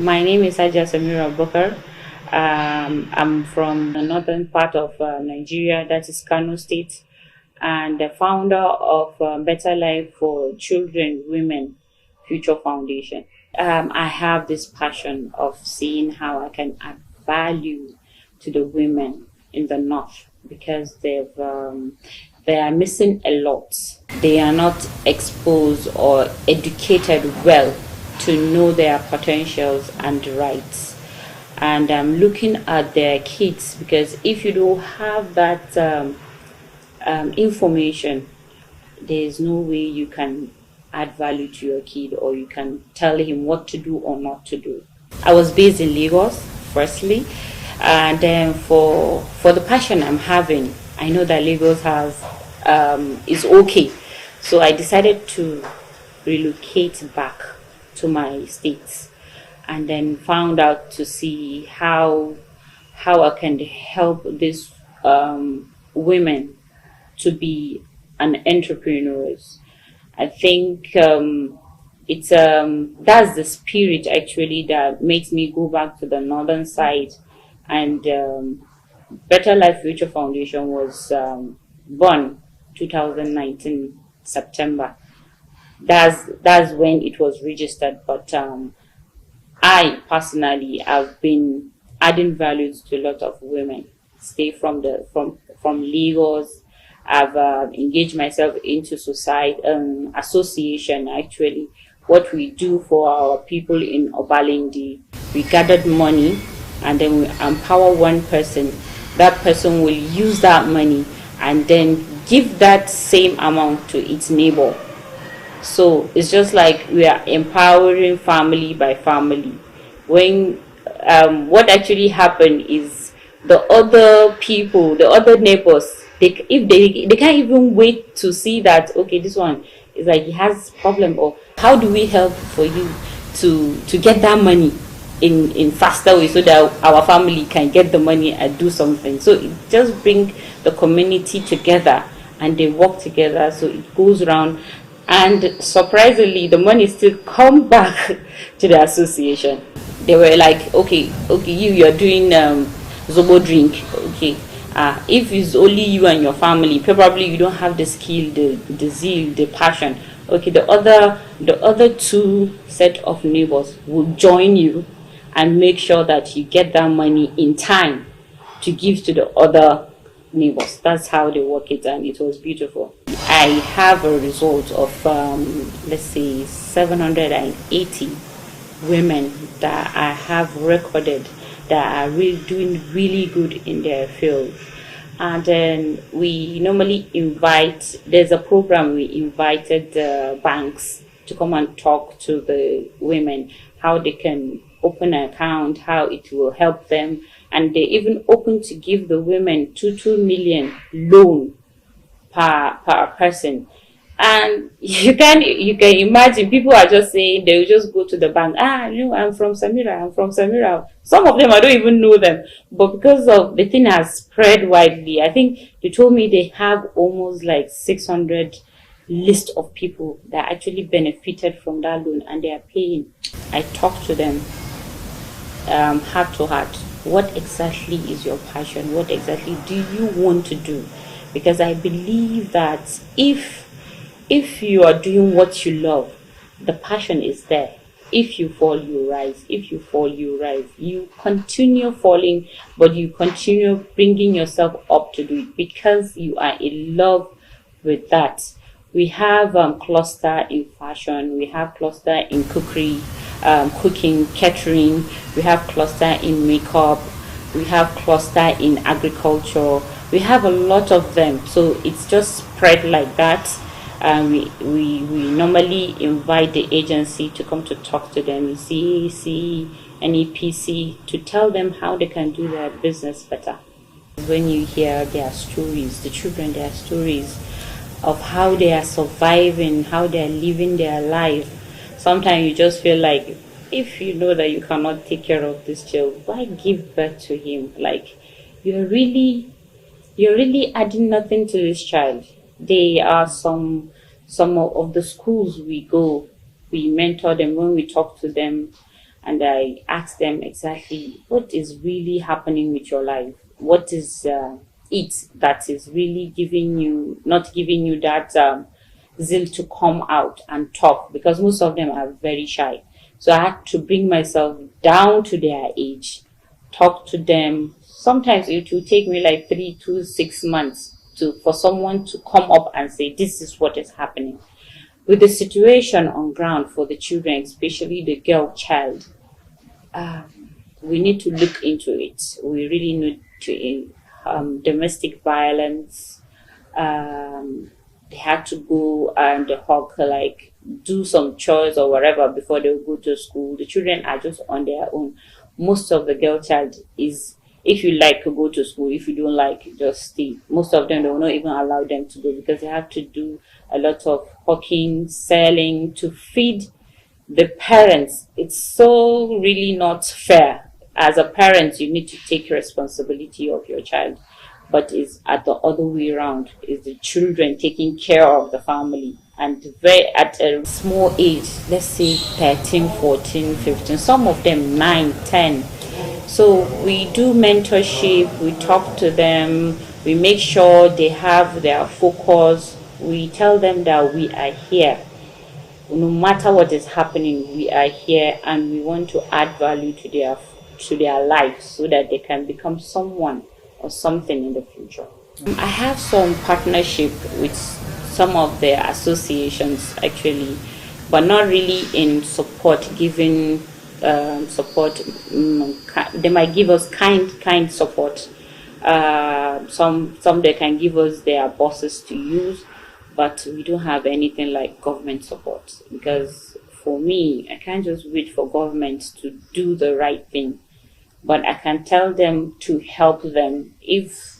My name is Haja Samira Bokar. I'm from the northern part of Nigeria, that is Kano State, and the founder of Better Life for Children, Women, Future Foundation. I have this passion of seeing how I can add value to the women in the north because they are missing a lot. They are not exposed or educated well to know their potentials and rights. And I'm looking at their kids because if you don't have that information, there is no way you can add value to your kid or you can tell him what to do or not to do. I was based in Lagos, firstly, and then for the passion I'm having, I know that Lagos has is okay, so I decided to relocate back to my states, and then found out to see how I can help these women to be an entrepreneurs. I think it's that's the spirit actually that makes me go back to the northern side, and Better Life Future Foundation was born 2019 September. That's when it was registered. But I personally have been adding values to a lot of women. Stay from Lagos. I've engaged myself into society association. Actually, what we do for our people in Obalindi, we gathered money and then we empower one person. That person will use that money and then give that same amount to its neighbor. So it's just like we are empowering family by family. When what actually happened is the other people, the other neighbors, they can't even wait to see that okay, this one is like he has problem, or how do we help for you to get that money in faster way so that our family can get the money and do something. So it just bring the community together and they work together, so it goes around, and surprisingly the money still come back to the association. They were like, okay, you're doing zobo drink, okay, if it's only you and your family, probably you don't have the skill, the zeal, the passion, okay, the other two set of neighbors will join you and make sure that you get that money in time to give to the other neighbors. That's how they work it, and it was beautiful. I have a result of let's say 780 women that I have recorded that are really doing really good in their field. And then we normally invite, there's a program we invited banks to come and talk to the women, how they can open an account, how it will help them. And they even open to give the women 2 million loan per person. And you can imagine people are just saying they will just go to the bank. I'm from Samira. I'm from Samira. Some of them I don't even know them, but because of the thing has spread widely, I think they told me they have almost like 600 list of people that actually benefited from that loan and they are paying. I talked to them heart to heart. What exactly is your passion? What exactly do you want to do? Because I believe that if you are doing what you love, the passion is there. If you fall, you rise. If you fall, you rise. You continue falling, but you continue bringing yourself up to do it because you are in love with that. We have cluster in fashion. We have cluster in cookery, cooking, catering. We have cluster in makeup. We have cluster in agriculture. We have a lot of them. So it's just spread like that. We normally invite the agency to come to talk to them, CAC, NEPC, to tell them how they can do their business better. When you hear their stories, the children, their stories of how they are surviving, how they are living their life, sometimes you just feel like, if you know that you cannot take care of this child, why give birth to him? Like, you're really adding nothing to this child. They are some of the schools we go, we mentor them when we talk to them. and I ask them exactly what is really happening with your life. What is it that is really not giving you that zeal to come out and talk, because most of them are very shy. So I had to bring myself down to their age, talk to them. Sometimes it will take me like 3 to 6 months for someone to come up and say, this is what is happening. With the situation on ground for the children, especially the girl child, we need to look into it. We really need to, domestic violence, they had to go and like do some chores or whatever before they go to school. The children are just on their own. Most of the girl child is, if you like, go to school. If you don't like, just stay. Most of them, they will not even allow them to go because they have to do a lot of hawking, selling to feed the parents. It's so really not fair. As a parent, you need to take responsibility of your child, but it's at the other way around. Is the children taking care of the family, and at a small age, let's say 13, 14, 15, some of them 9, 10. So we do mentorship, we talk to them, we make sure they have their focus. We tell them that we are here. No matter what is happening, we are here, and we want to add value to their life so that they can become someone or something in the future. I have some partnership with some of the associations actually, but not really in support, giving support. They might give us kind support. Some they can give us their buses to use, but we don't have anything like government support, because for me, I can't just wait for government to do the right thing, but I can tell them to help them. If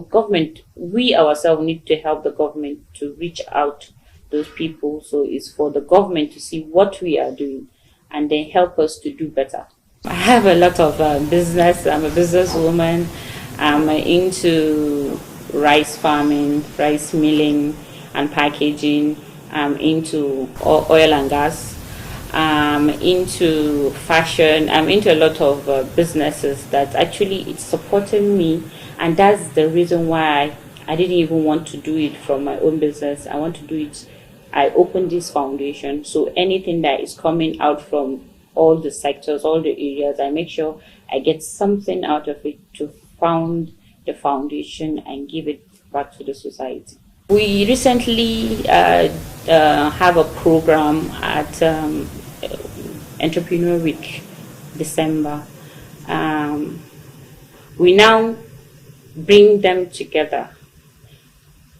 government, we ourselves need to help the government to reach out those people. So it's for the government to see what we are doing and then help us to do better. I have a lot of business. I'm a businesswoman. I'm into rice farming, rice milling and packaging. I'm into oil and gas. I'm into fashion. I'm into a lot of businesses that actually it's supporting me, and that's the reason why I didn't even want to do it from my own business. I want to do it. I opened this foundation, so anything that is coming out from all the sectors, all the areas, I make sure I get something out of it to found the foundation and give it back to the society. We recently have a program at Entrepreneur Week, December. We now bring them together.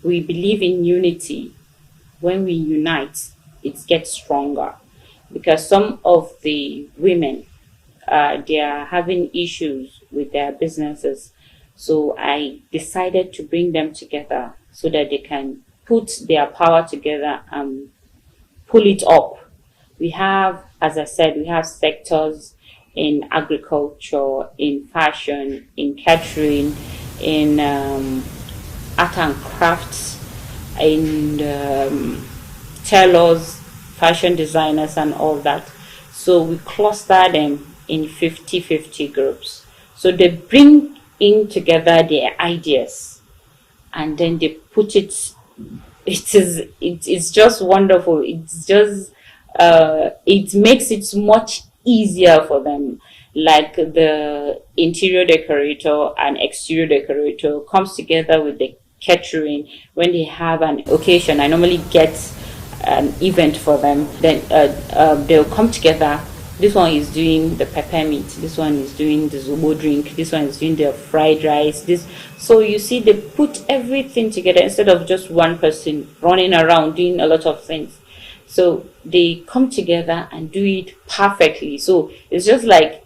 We believe in unity. When we unite, it gets stronger, because some of the women, they are having issues with their businesses. So I decided to bring them together so that they can put their power together and pull it up. We have, as I said, we have sectors in agriculture, in fashion, in catering, in art and crafts, in tailors, fashion designers and all that. So we cluster them in 50-50 groups. So they bring in together their ideas and then they put it. It's just wonderful. It's just it makes it much easier for them. Like the interior decorator and exterior decorator comes together with the catering. When they have an occasion, I normally get an event for them. Then they'll come together. This one is doing the peppermint. This one is doing the zobo drink. This one is doing the fried rice. So you see, they put everything together instead of just one person running around doing a lot of things. So they come together and do it perfectly. So it's just like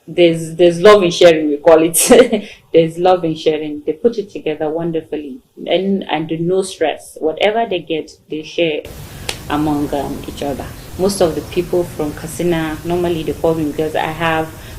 there's love in sharing, we call it. There's love in sharing. They put it together wonderfully, and no stress. Whatever they get, they share among each other. Most of the people from Katsina, normally they call me because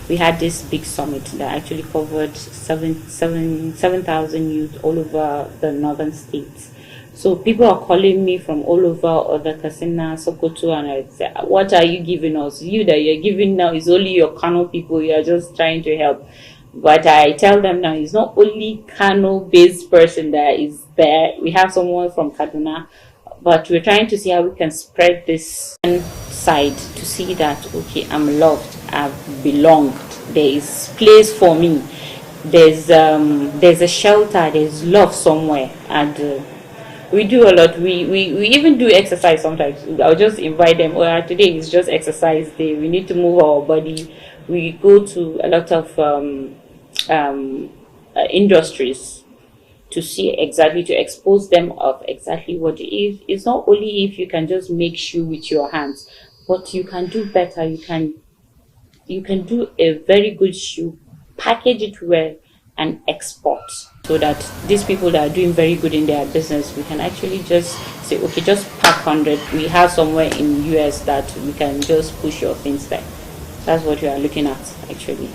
we had this big summit that actually covered 7,000 youth all over the northern states. So people are calling me from all over, other Kasina, Sokoto, and I say, what are you giving us? You that you're giving now is only your Kano people. You are just trying to help. But I tell them now, it's not only Kano-based person that is there. We have someone from Kaduna, but we're trying to see how we can spread this side to see that, okay, I'm loved, I've belonged, there is place for me, there's a shelter, there's love somewhere, and we do a lot. We even do exercise sometimes. I'll just invite them. Oh, today is just exercise day. We need to move our body. We go to a lot of industries to see exactly, to expose them of exactly what it is. It's not only if you can just make shoe with your hands, but you can do better. You can do a very good shoe, package it well, and export, so that these people that are doing very good in their business, we can actually just say, okay, just pack 100. We have somewhere in US that we can just push your things there. That's what we are looking at actually.